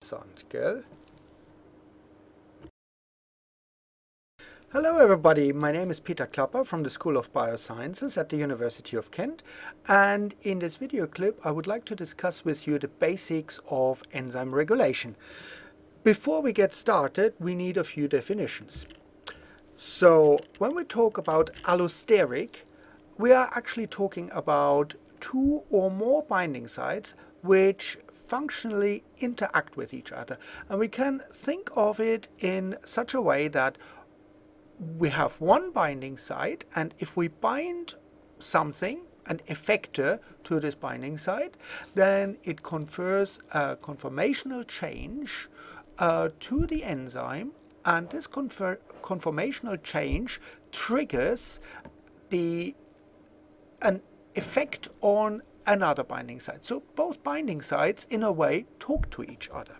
Sandgell. Hello everybody, my name is Peter Klapper from the School of Biosciences at the University of Kent, and in this video clip I would like to discuss with you the basics of enzyme regulation. Before we get started, we need a few definitions. So when we talk about allosteric, we are actually talking about two or more binding sites which functionally interact with each other. And we can think of it in such a way that we have one binding site, and if we bind something, an effector, to this binding site, then it confers a conformational change to the enzyme, and this conformational change triggers an effect on another binding site. So both binding sites, in a way, talk to each other.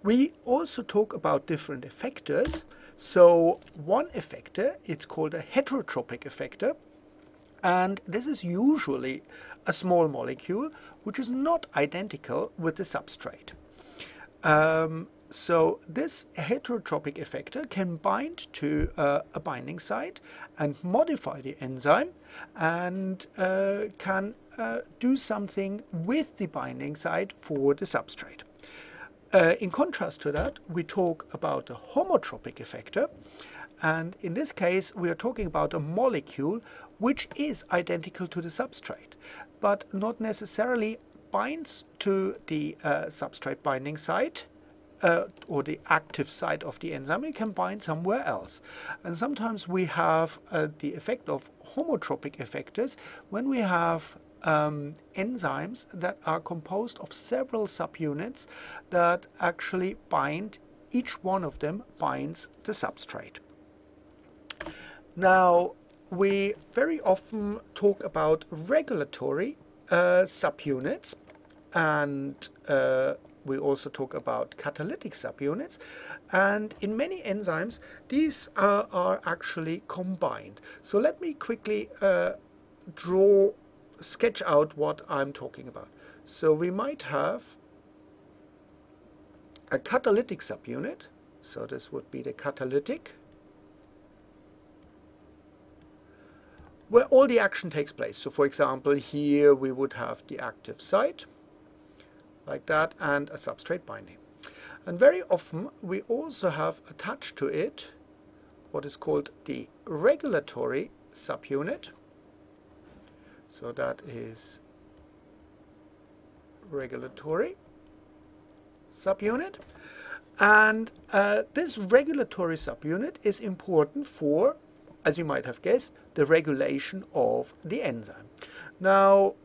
We also talk about different effectors. So one effector, it's called a heterotropic effector, and this is usually a small molecule which is not identical with the substrate. So this heterotropic effector can bind to a binding site and modify the enzyme, and can do something with the binding site for the substrate. In contrast to that, we talk about a homotropic effector, and in this case we are talking about a molecule which is identical to the substrate, but not necessarily binds to the substrate binding site or the active site of the enzyme. It can bind somewhere else. And sometimes we have the effect of homotropic effectors when we have enzymes that are composed of several subunits that actually bind, each one of them binds the substrate. Now, we very often talk about regulatory subunits, and we also talk about catalytic subunits, and in many enzymes these are actually combined. So let me quickly sketch out what I'm talking about. So we might have a catalytic subunit, so this would be the catalytic, where all the action takes place. So for example, here we would have the active site, like that, and a substrate binding. And very often we also have attached to it what is called the regulatory subunit. So that is regulatory subunit. And this regulatory subunit is important for, as you might have guessed, the regulation of the enzyme. Now,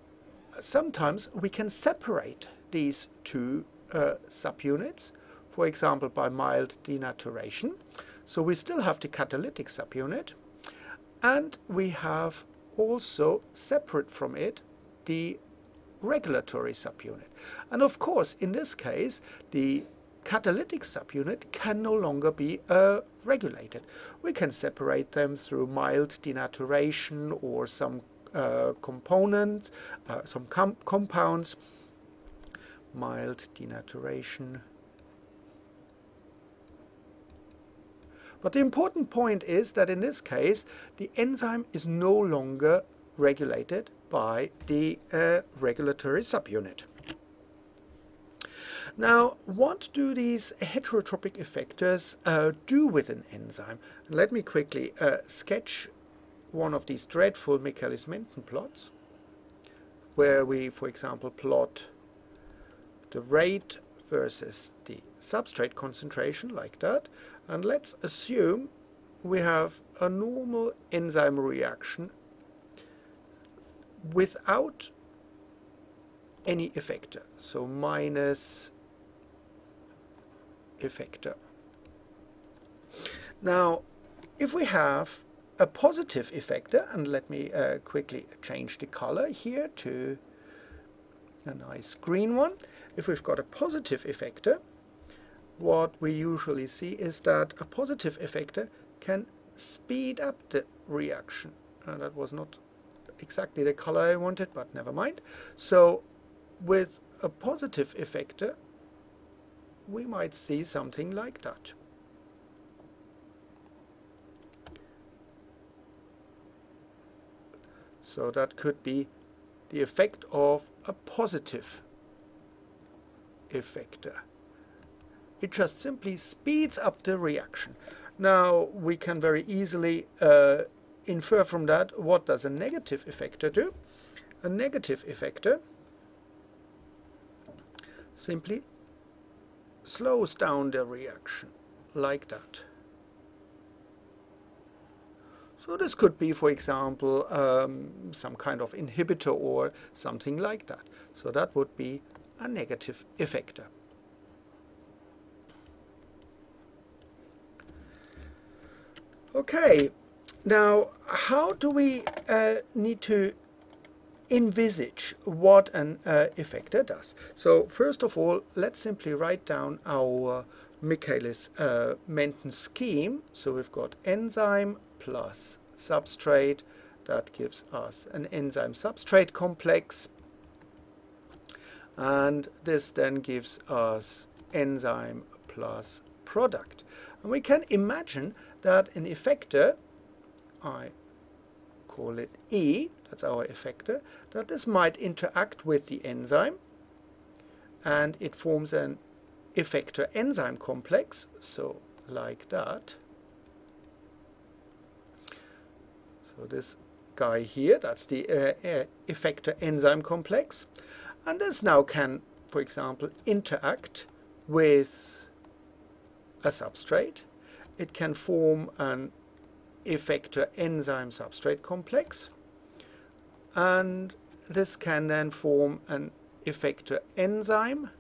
sometimes we can separate these two subunits, for example by mild denaturation. So we still have the catalytic subunit, and we have also separate from it the regulatory subunit. And of course, in this case, the catalytic subunit can no longer be regulated. We can separate them through mild denaturation or some components, some compounds, mild denaturation. But the important point is that in this case, the enzyme is no longer regulated by the regulatory subunit. Now, what do these heterotropic effectors do with an enzyme? Let me quickly sketch one of these dreadful Michaelis-Menten plots, where we, for example, plot the rate versus the substrate concentration, like that. And let's assume we have a normal enzyme reaction without any effector, so minus effector. Now, if we have a positive effector, and let me quickly change the color here to a nice green one. If we've got a positive effector, what we usually see is that a positive effector can speed up the reaction. That was not exactly the color I wanted, but never mind. So with a positive effector, we might see something like that. So that could be the effect of a positive effector. It just simply speeds up the reaction. Now we can very easily infer from that, what does a negative effector do? A negative effector simply slows down the reaction like that. So this could be, for example, some kind of inhibitor or something like that. So that would be a negative effector. Okay, now how do we need to envisage what an effector does? So first of all, let's simply write down our Michaelis-Menten scheme. So we've got enzyme plus substrate. That gives us an enzyme-substrate complex. And this then gives us enzyme plus product. And we can imagine that an effector, I call it E, that's our effector, that this might interact with the enzyme, and it forms an effector-enzyme complex, so like that. So this guy here, that's the effector-enzyme complex, and this now can, for example, interact with a substrate. It can form an effector-enzyme substrate complex, and this can then form an effector-enzyme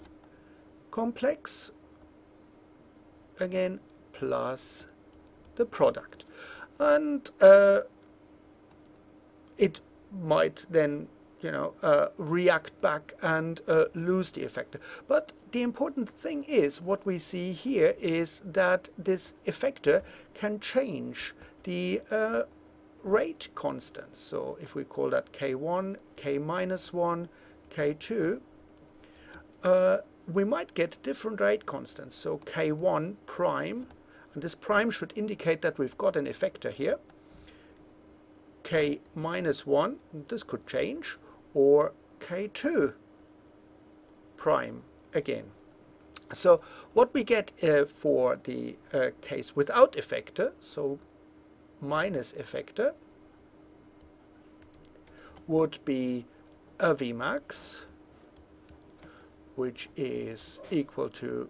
complex, again, plus the product. And it might then, react back and lose the effector. But the important thing is, what we see here is that this effector can change the rate constants. So if we call that K1, K minus 1, K2, we might get different rate constants. So K1 prime, and this prime should indicate that we've got an effector here. K minus 1, this could change, or K2 prime again. So what we get for the case without effector, so minus effector, would be a Vmax, which is equal to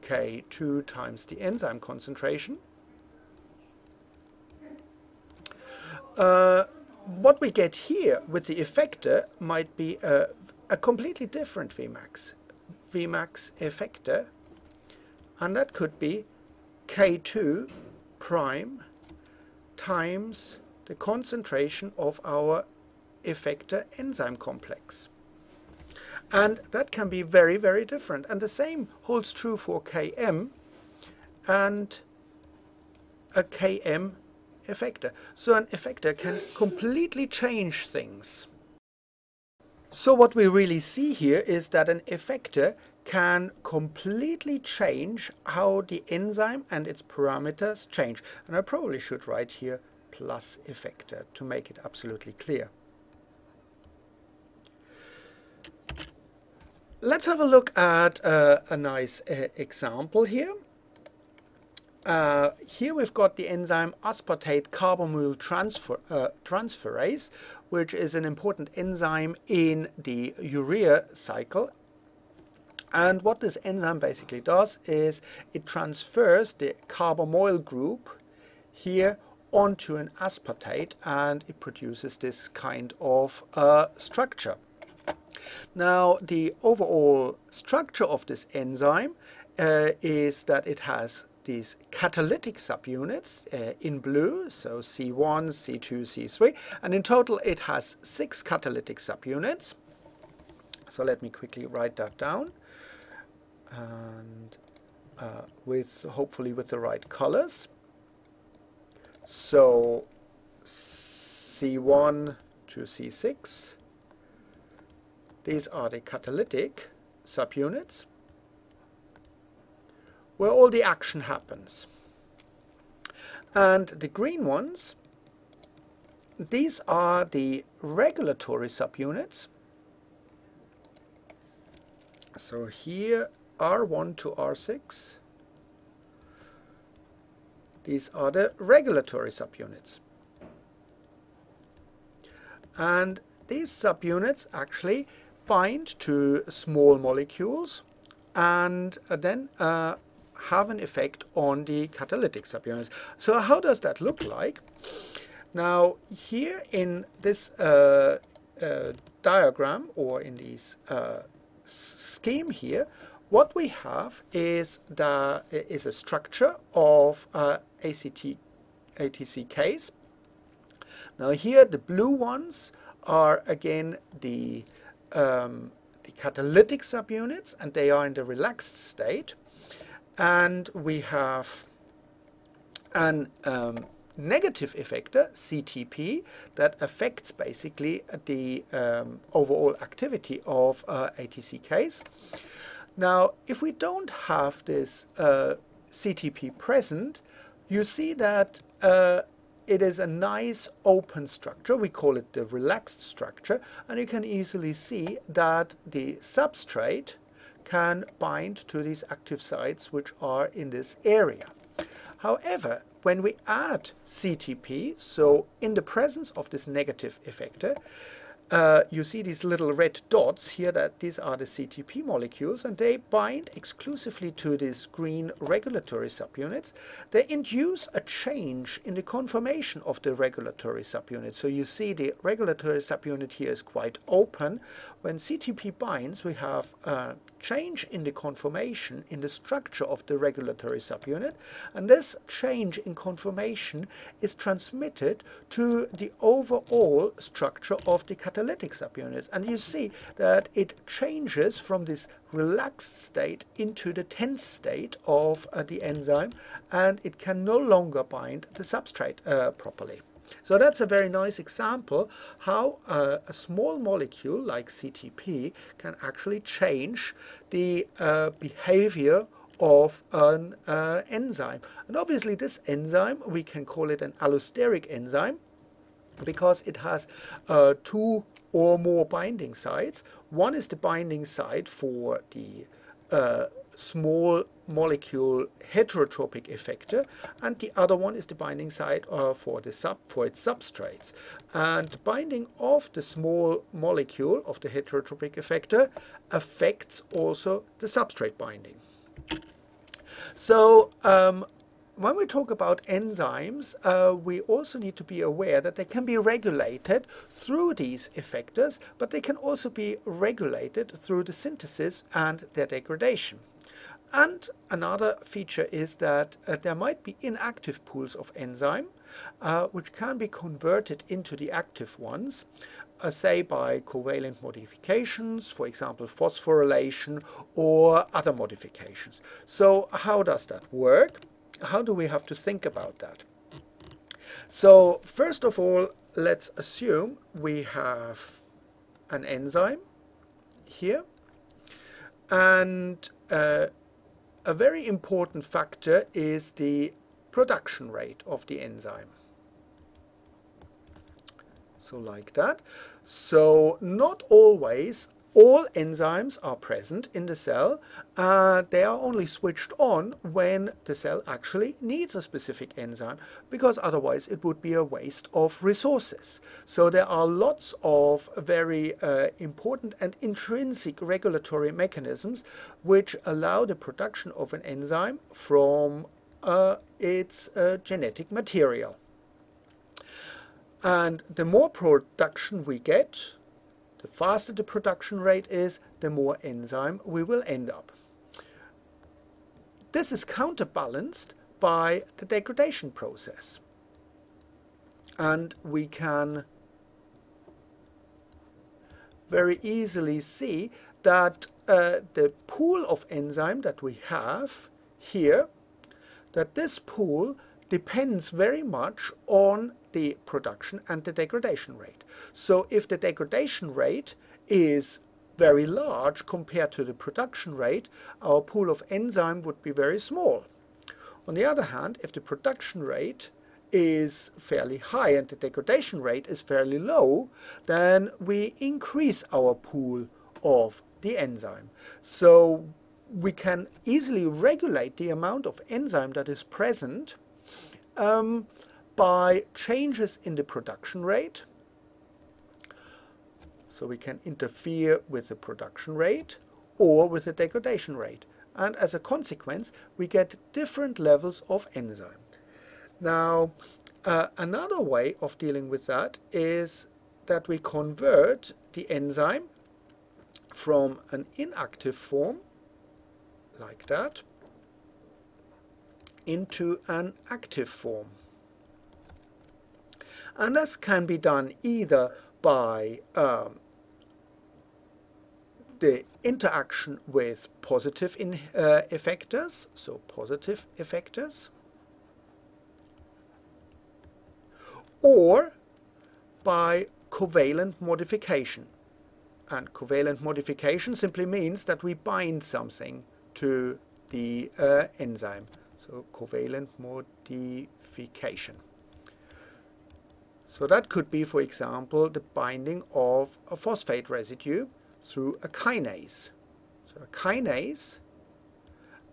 K2 times the enzyme concentration. What we get here with the effector might be a completely different Vmax, Vmax effector, and that could be K2 prime times the concentration of our effector enzyme complex. And that can be very, very different. And the same holds true for Km and a Km effector. So an effector can completely change things. So what we really see here is that an effector can completely change how the enzyme and its parameters change. And I probably should write here plus effector to make it absolutely clear. Let's have a look at a nice example here. Here we've got the enzyme aspartate carboxyl transferase, which is an important enzyme in the urea cycle. And what this enzyme basically does is it transfers the carbamoyl group here onto an aspartate, and it produces this kind of structure. Now, the overall structure of this enzyme is that it has these catalytic subunits in blue, so C1, C2, C3, and in total it has 6 catalytic subunits. So let me quickly write that down, and hopefully with the right colors. So C1 to C6, these are the catalytic subunits. where all the action happens. And the green ones, these are the regulatory subunits. So here R1 to R6, these are the regulatory subunits. And these subunits actually bind to small molecules and then have an effect on the catalytic subunits. So how does that look like? Now here in this diagram, or in this scheme here, what we have is a structure of ATCKs. Now here the blue ones are again the catalytic subunits, and they are in the relaxed state. And we have an negative effector, CTP, that affects basically the overall activity of ATCKs. Now, if we don't have this CTP present, you see that it is a nice open structure. We call it the relaxed structure, and you can easily see that the substrate can bind to these active sites which are in this area. However, when we add CTP, so in the presence of this negative effector, you see these little red dots here, that these are the CTP molecules, and they bind exclusively to these green regulatory subunits. They induce a change in the conformation of the regulatory subunit. So you see the regulatory subunit here is quite open. When CTP binds, we have a change in the conformation, in the structure of the regulatory subunit, and this change in conformation is transmitted to the overall structure of the catalytic subunits. And you see that it changes from this relaxed state into the tense state of the enzyme, and it can no longer bind the substrate properly. So that's a very nice example how a small molecule like CTP can actually change the behavior of an enzyme. And obviously this enzyme, we can call it an allosteric enzyme, because it has two or more binding sites. One is the binding site for the small molecule heterotropic effector, and the other one is the binding site for its substrates. And the binding of the small molecule of the heterotropic effector affects also the substrate binding. So when we talk about enzymes, we also need to be aware that they can be regulated through these effectors, but they can also be regulated through the synthesis and their degradation. And another feature is that there might be inactive pools of enzyme, which can be converted into the active ones, say by covalent modifications, for example phosphorylation or other modifications. So how does that work? How do we have to think about that? So first of all, let's assume we have an enzyme here, and a very important factor is the production rate of the enzyme. So like that. So not always all enzymes are present in the cell. They are only switched on when the cell actually needs a specific enzyme, because otherwise it would be a waste of resources. So there are lots of very important and intrinsic regulatory mechanisms which allow the production of an enzyme from its genetic material. And the more production we get, the faster the production rate is, the more enzyme we will end up. This is counterbalanced by the degradation process. And we can very easily see that the pool of enzyme that we have here, that this pool depends very much on the production and the degradation rate. So if the degradation rate is very large compared to the production rate, our pool of enzyme would be very small. On the other hand, if the production rate is fairly high and the degradation rate is fairly low, then we increase our pool of the enzyme. So we can easily regulate the amount of enzyme that is present by changes in the production rate. So we can interfere with the production rate or with the degradation rate. And as a consequence, we get different levels of enzyme. Now, another way of dealing with that is that we convert the enzyme from an inactive form, like that, into an active form. And this can be done either by the interaction with positive effectors, so positive effectors, or by covalent modification. And covalent modification simply means that we bind something to the enzyme. So covalent modification. So that could be, for example, the binding of a phosphate residue through a kinase. So a kinase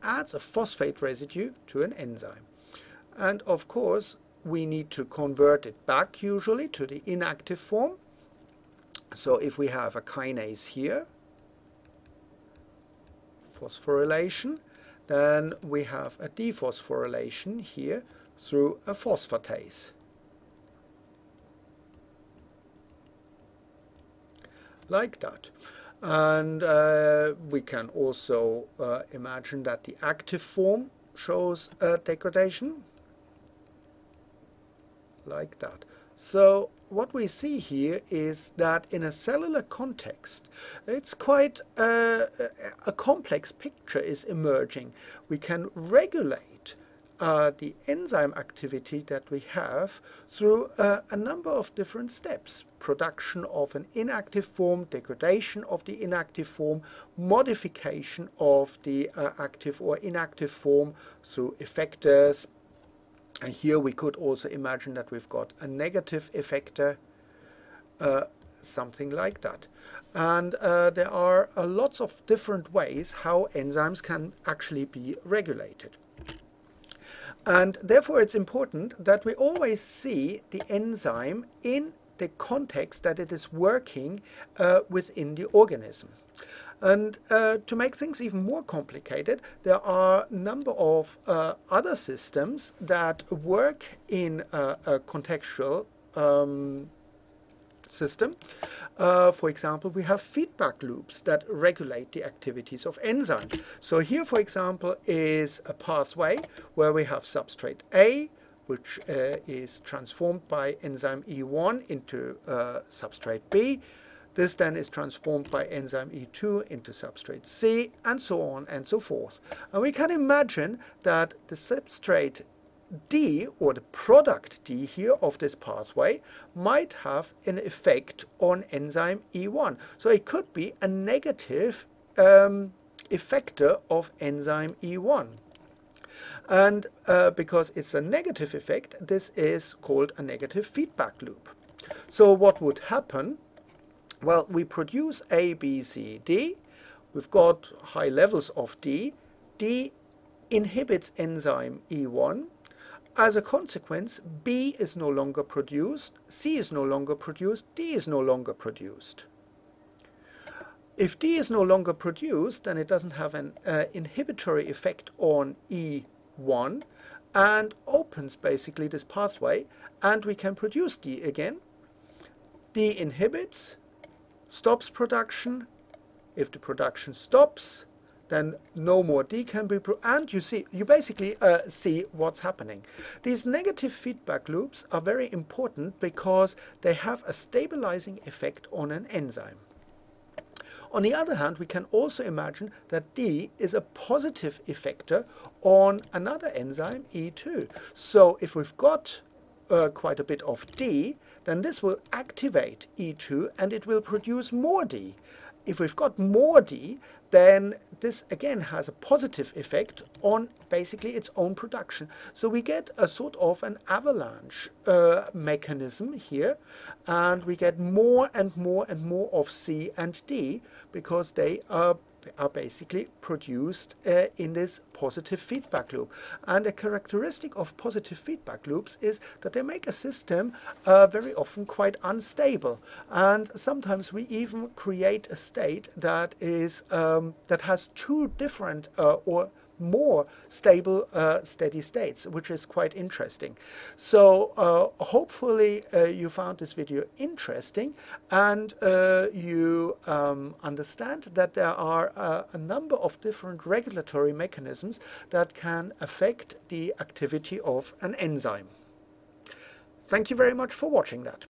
adds a phosphate residue to an enzyme. And of course, we need to convert it back usually to the inactive form. So if we have a kinase here, phosphorylation, then we have a dephosphorylation here through a phosphatase. Like that. And we can also imagine that the active form shows degradation, like that. So what we see here is that in a cellular context, it's quite a complex picture is emerging. We can regulate the enzyme activity that we have through a number of different steps. Production of an inactive form, degradation of the inactive form, modification of the active or inactive form through effectors. And here we could also imagine that we've got a negative effector, something like that. And there are lots of different ways how enzymes can actually be regulated. And therefore it's important that we always see the enzyme in the context that it is working within the organism. And to make things even more complicated, there are a number of other systems that work in a contextual system. For example, we have feedback loops that regulate the activities of enzymes. So here, for example, is a pathway where we have substrate A, which is transformed by enzyme E1 into substrate B. This then is transformed by enzyme E2 into substrate C, and so on and so forth. And we can imagine that the substrate D, or the product D here of this pathway, might have an effect on enzyme E1. So it could be a negative effector of enzyme E1. And because it's a negative effect, this is called a negative feedback loop. So what would happen? Well, we produce A, B, C, D. We've got high levels of D. D inhibits enzyme E1. As a consequence, B is no longer produced, C is no longer produced, D is no longer produced. If D is no longer produced, then it doesn't have an inhibitory effect on E1 and opens basically this pathway, and we can produce D again. D inhibits, stops production. If the production stops, then no more D can be produced, and you basically see what's happening. These negative feedback loops are very important because they have a stabilizing effect on an enzyme. On the other hand, we can also imagine that D is a positive effector on another enzyme, E2. So if we've got quite a bit of D, then this will activate E2 and it will produce more D. if we've got more D, then this again has a positive effect on basically its own production. So we get a sort of an avalanche mechanism here, and we get more and more and more of C and D because they are basically produced in this positive feedback loop. And a characteristic of positive feedback loops is that they make a system very often quite unstable, and sometimes we even create a state that is that has two different or more stable steady states, which is quite interesting. So hopefully you found this video interesting, and you understand that there are a number of different regulatory mechanisms that can affect the activity of an enzyme. Thank you very much for watching that.